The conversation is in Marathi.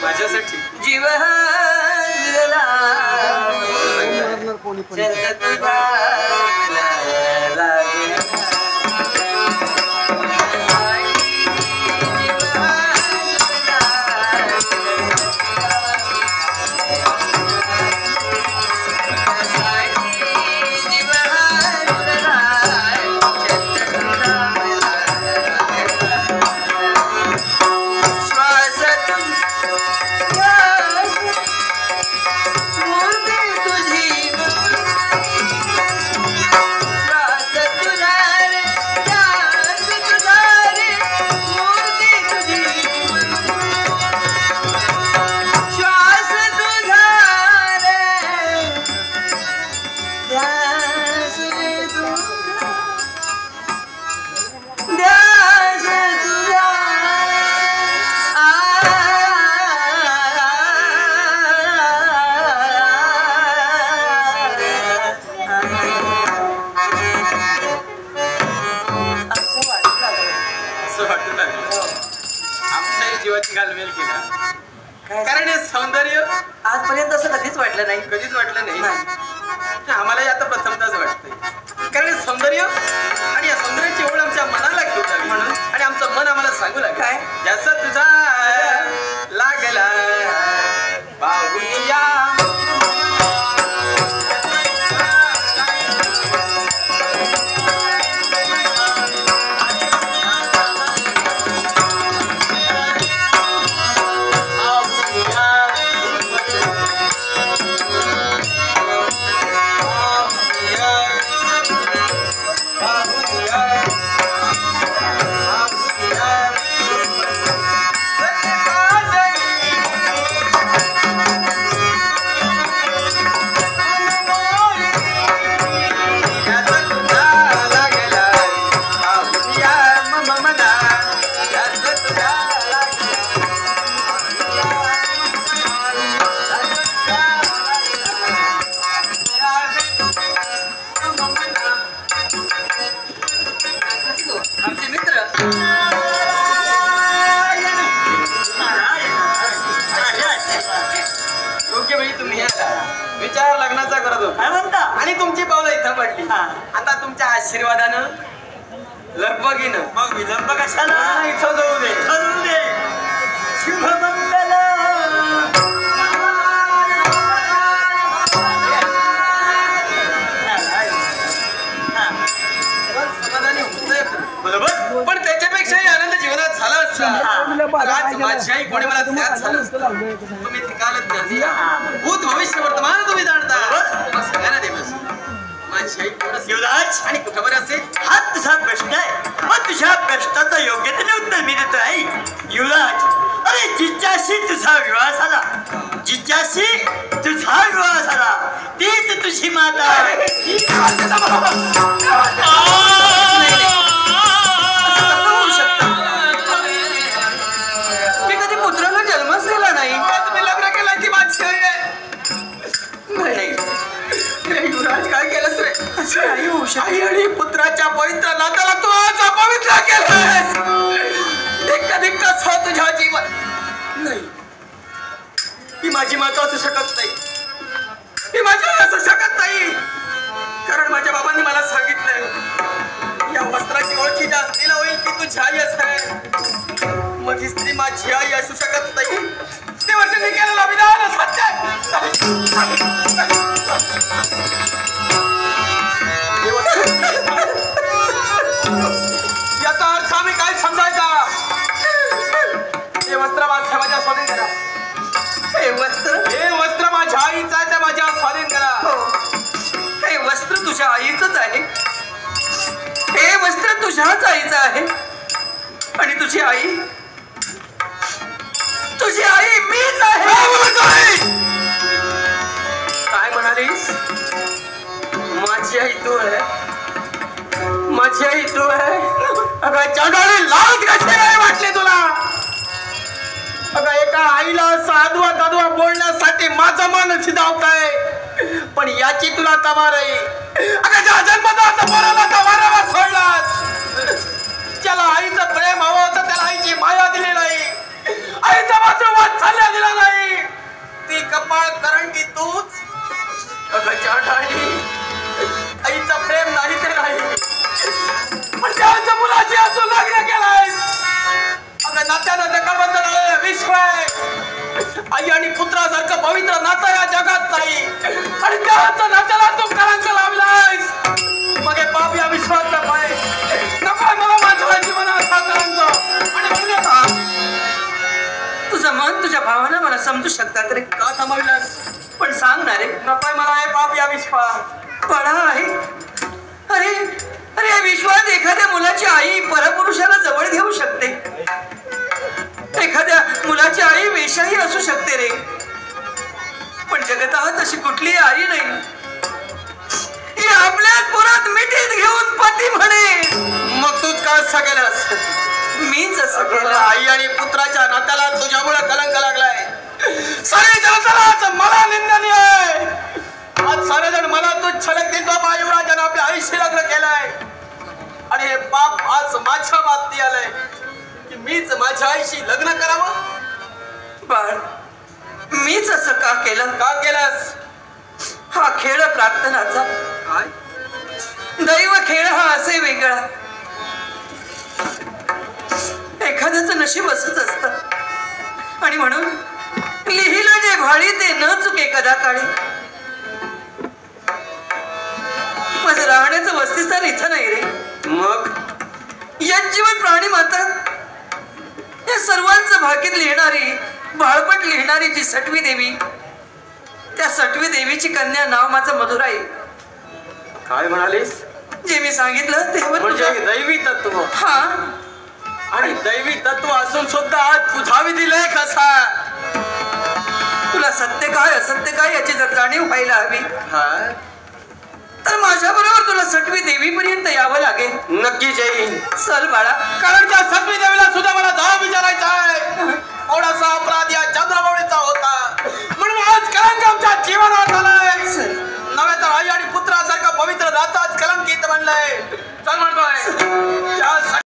माझ्यासाठी जीव जीवाची घालमेल केला. कारण हे सौंदर्य आजपर्यंत असं कधीच वाटलं नाही. कधीच वाटलं नाही. आम्हालाही आता प्रथमताच वाटतंय. कारण हे सौंदर्य आणि या सौंदर्याची ओढ आमच्या मनाला घेऊन आली म्हणून आणि आमचं मन आम्हाला सांगू लागलं काय जसं तुझा लागला बाहुलिया विचार लग्नाचा करतो आणि तुमची पावलं इथं पडली. आता तुमच्या आशीर्वादानं लगबगीनं मग विलंब कशाला इथं जाऊ दे ठरवून दे. शुभमंगल बरोबर. पण त्याच्यापेक्षाही आनंद जीवनात झाला असता. माझ्याही कोणी मला त्यात झालं असतं. तुम्ही ठिकाणच नाही. भूत भविष्य वर्तमान तुम्ही जाणता. सगळ्यांना दिवस माझ्याही युवराज आणि कुठं असेल हा तुझा प्रश्न आहे. मग तुझ्या प्रश्नाचं योग्यतेने उत्तर मी देतो आहे. युवराज अरे जिच्याशी तुझा विवाह झाला जिच्याशी तुझा विवाह झाला तीच तुझी माता. मी कधी पुत्राला जन्मच दिला नाही. तुम्ही लग्न केला की माझी युवराज काय केलंस रे. आई आणि पुत्राच्या पवित्र नात्याला तू आज अपवित्र केलंस. धिक्क हो तुझ्या जीवन नाही. ही माझी माता असू शकत नाही. ही माझी आई असू शकत नाही. कारण माझ्या बाबांनी मला सांगितलंय या वस्त्राची ओळखी ज्या स्त्रीला होईल की तुझी आई आहे. मग ही स्त्री माझी आई असू शकत नाही. ते वर्षांनी केलेला विधान सत्य याचा अर्थ आम्ही काय समजायचा. हे वस्त्र माझ्या स्वाधीन करा. हे वस्त्र माझ्या आईचं आहे. माझ्या स्वाधीन करा. हे वस्त्र तुझ्या आईचंच आहे. हे वस्त्र तुझ्याच आईचं आहे. आणि तुझी आई मीच आहे. काय म्हणालीस. माझी आई तू आहे. माझी आई तू आहे. अगं चंडाळी लाज कसे काय वाटले तुला. अगं एका आईला साधवा दादवा बोलण्यासाठी माझं मन शिदावतंय. पण याची तुला तबार आहे. अगं ज्या जन्मदाता पोराला तबारावर सोडलास. ज्याला आईचं प्रेम हवं होतं त्याला आईची माया दिली नाही. आईचं कपाळ करंटी तूच आईचं प्रेम नाही ते नाही पण त्याच्या मुलाची असून लग्न केलाय अगं नात्यानं जगाबद्दल विश्व आहे आई आणि पुत्रासारखं पवित्र नातं या जगात नाही आणि त्याच्या नात्याला तू कलंक लावलायस मग हे पाप या विश्वात नकोय नकोय मला माझ्या जीवनात असा कलंक आणि तुझं मन तुझ्या भावना मला समजू शकतात रे का थांबविलास पण सांग ना रे नकोय मला हे पाप या विश्वात बडा आहे अरे अरे या विश्वात एखाद्या मुलाची आई परपुरुषाला जवळ घेऊ शकते एखाद्या मुलाची आई वेशाही असू शकते रे पण जगतात अशी कुठली आई नाही ही आपल्याच पोरात मिठीत घेऊन पती म्हणे मग तूच का असं केलंस मीच असं केलं आई आणि पुत्राच्या नात्याला तुझ्यामुळे कलंक लागलाय सारे जगतालाच मला निंदनीय आहे आज सारेजण मला तू छलक देतो युवराजानं आपल्या आईशी लग्न केलंय आणि हे पाप आज माझ्या बाबतीत आलंय की मीच माझ्या आईशी लग्न करावं बाळ मीच असं का केलंस हा खेळ प्रार्थनाचा काय दैव खेळ हा असे वेगळा एखाद्याचं नशीब असंच असतं आणि म्हणून लिहिलं जे भाळी ते न चुके कदा काळी माझं राहण्याचं वस्तिस्थान इथं नाही रे मग यज्जीवन प्राणी माता या सर्वांचं भाकीत लिहिणारी बाळपट लिहिणारी जी सटवी देवी त्या सटवी देवीची कन्या नाव माझं मधुराई काय म्हणालीस जे मी सांगितलं ते म्हणजे दैवी तत्व हा आणि दैवी तत्व असून सुद्धा आज तुझा विधी लय कसा तुला सत्य काय असत्य काय याची जर जाणीव व्हायला हवी तर माझ्या बरोबर तुला सटवी देवीपर्यंत यावं लागेल नक्की येईन चल बाळा कारण